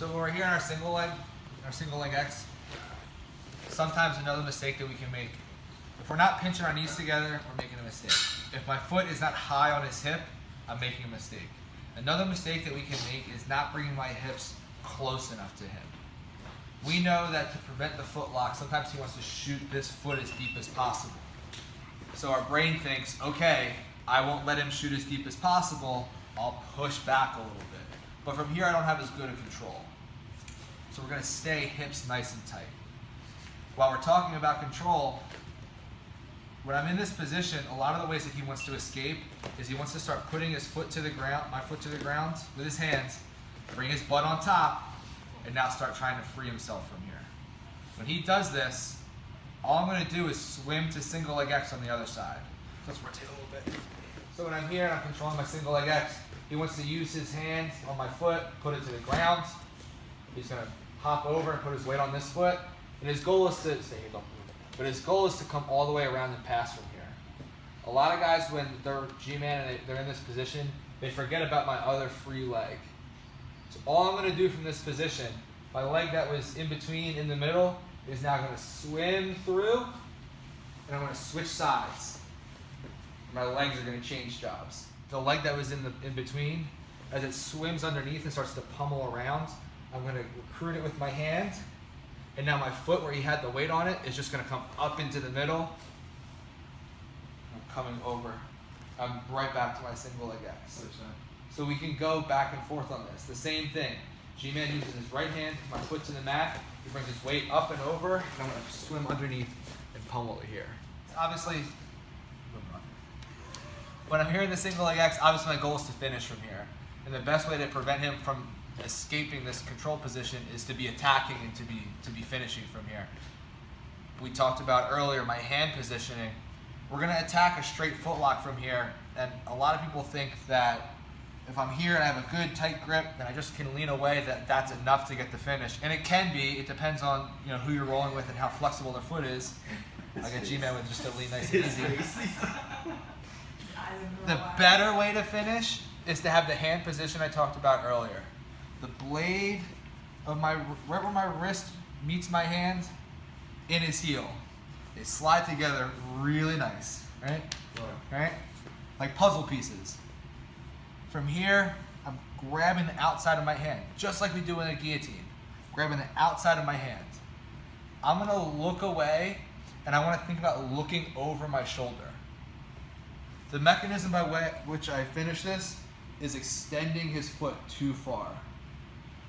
So when we're here in our single leg X, sometimes another mistake that we can make, if we're not pinching our knees together, we're making a mistake. If my foot is not high on his hip, I'm making a mistake. Another mistake that we can make is not bringing my hips close enough to him. We know that to prevent the foot lock, sometimes he wants to shoot this foot as deep as possible. So our brain thinks, okay, I won't let him shoot as deep as possible, I'll push back a little bit. But from here I don't have as good a control. So we're going to stay hips nice and tight. While we're talking about control, when I'm in this position, a lot of the ways that he wants to escape is he wants to start putting his foot to the ground, my foot to the ground with his hands, bring his butt on top, and now start trying to free himself from here. When he does this, all I'm going to do is swim to single leg X on the other side. So let's rotate a little bit. So when I'm here and I'm controlling my single leg X, he wants to use his hand on my foot, put it to the ground. He's going to hop over and put his weight on this foot. And his goal is to stay here, don't move. But his goal is to come all the way around and pass from here. A lot of guys, when they're G-man and they're in this position, they forget about my other free leg. So all I'm going to do from this position, my leg that was in between, in the middle, is now going to swim through, and I'm going to switch sides. My legs are going to change jobs. The leg that was in between, as it swims underneath and starts to pummel around, I'm going to recruit it with my hand, and now my foot where he had the weight on it is just going to come up into the middle. I'm coming over. I'm right back to my single leg X. So we can go back and forth on this. The same thing. G-man uses his right hand, my foot to the mat. He brings his weight up and over, and I'm going to swim underneath and pummel it here. Obviously, when I'm here in the single leg X, obviously my goal is to finish from here. And the best way to prevent him from escaping this control position is to be attacking and to be finishing from here. We talked about earlier my hand positioning. We're going to attack a straight foot lock from here, and a lot of people think that if I'm here and I have a good tight grip and I just can lean away, that's enough to get the finish. And it can be. It depends on who you're rolling with and how flexible their foot is. Like a G-man with just a lean nice and easy. The better way to finish is to have the hand position I talked about earlier. The blade of right where my wrist meets my hand in his heel. They slide together really nice, right? Right? Like puzzle pieces. From here, I'm grabbing the outside of my hand, just like we do in a guillotine. Grabbing the outside of my hand. I'm going to look away, and I want to think about looking over my shoulder. The mechanism by which I finish this is extending his foot too far.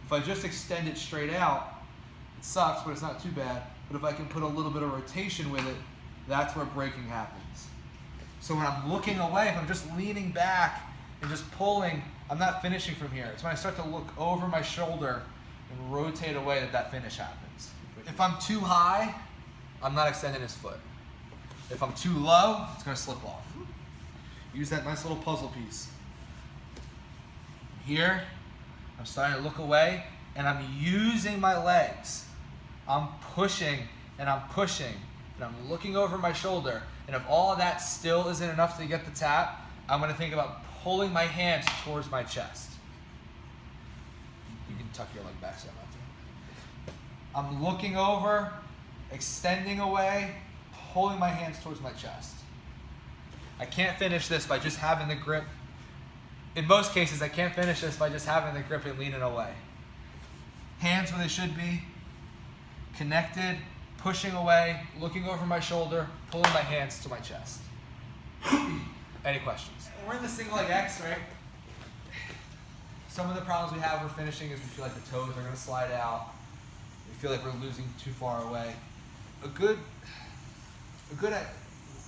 If I just extend it straight out, it sucks, but it's not too bad. But if I can put a little bit of rotation with it, that's where breaking happens. So when I'm looking away, if I'm just leaning back and just pulling, I'm not finishing from here. It's when I start to look over my shoulder and rotate away that finish happens. If I'm too high, I'm not extending his foot. If I'm too low, it's going to slip off. Use that nice little puzzle piece. Here, I'm starting to look away, and I'm using my legs. I'm pushing, and I'm pushing, and I'm looking over my shoulder. And if all of that still isn't enough to get the tap, I'm going to think about pulling my hands towards my chest. You can tuck your leg back so I'm not doing it. I'm looking over, extending away, pulling my hands towards my chest. I can't finish this by just having the grip. In most cases, I can't finish this by just having the grip and leaning away. Hands where they should be, connected, pushing away, looking over my shoulder, pulling my hands to my chest. Any questions? We're in the single leg X, right? Some of the problems we have with finishing is we feel like the toes are going to slide out. We feel like we're losing too far away. A good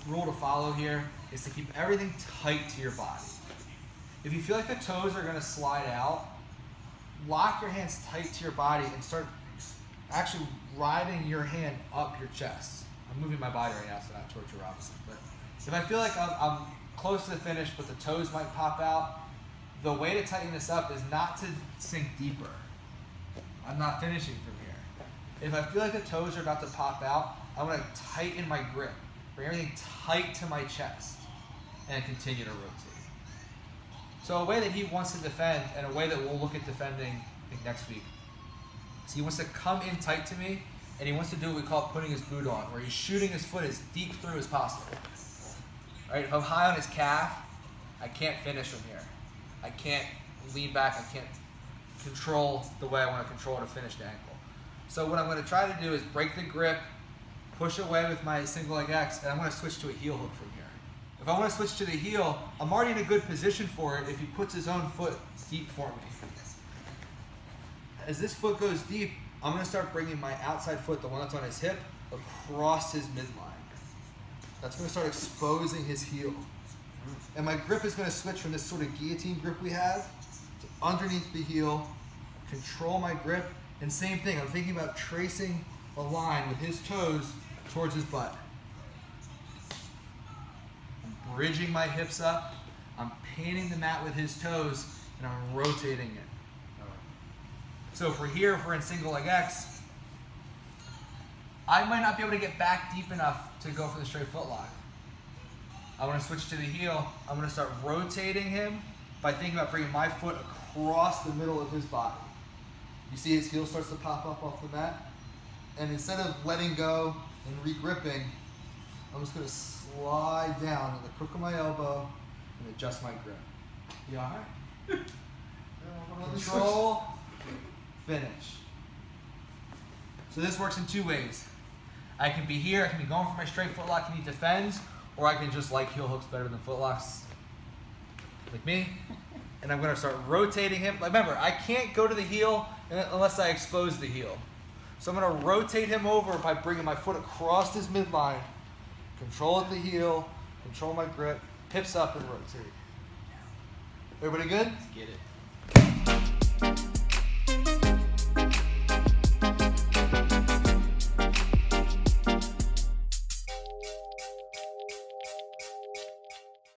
rule to follow here is to keep everything tight to your body. If you feel like the toes are going to slide out, lock your hands tight to your body and start actually riding your hand up your chest. I'm moving my body right now, so not towards your opposite. But if I feel like I'm close to the finish, but the toes might pop out, the way to tighten this up is not to sink deeper. I'm not finishing from here. If I feel like the toes are about to pop out, I'm going to tighten my grip. Bring everything tight to my chest and continue to rotate. So a way that he wants to defend, and a way that we'll look at defending, I think next week, So he wants to come in tight to me, and he wants to do what we call putting his boot on, where he's shooting his foot as deep through as possible. Right? If I'm high on his calf, I can't finish from here. I can't lean back, I can't control the way I want to control to finish the ankle. So what I'm going to try to do is break the grip, push away with my single leg X, and I'm going to switch to a heel hook from here. If I want to switch to the heel, I'm already in a good position for it if he puts his own foot deep for me. As this foot goes deep, I'm going to start bringing my outside foot, the one that's on his hip, across his midline. That's going to start exposing his heel. And my grip is going to switch from this sort of guillotine grip we have to underneath the heel, control my grip, and same thing, I'm thinking about tracing a line with his toes towards his butt. I'm bridging my hips up, I'm painting the mat with his toes, and I'm rotating it. So if we're in single leg X, I might not be able to get back deep enough to go for the straight foot lock. I want to switch to the heel. I'm going to start rotating him by thinking about bringing my foot across the middle of his body. You see his heel starts to pop up off the mat? And instead of letting go and re-gripping, I'm just going to slide down to the crook of my elbow and adjust my grip. You all right? Control, finish. So this works in two ways. I can be here, I can be going for my straight foot lock and he defends, or I can just like heel hooks better than foot locks, like me. And I'm going to start rotating him. Remember, I can't go to the heel unless I expose the heel. So I'm going to rotate him over by bringing my foot across his midline, control at the heel, control my grip, hips up and rotate. Everybody good? Let's get it.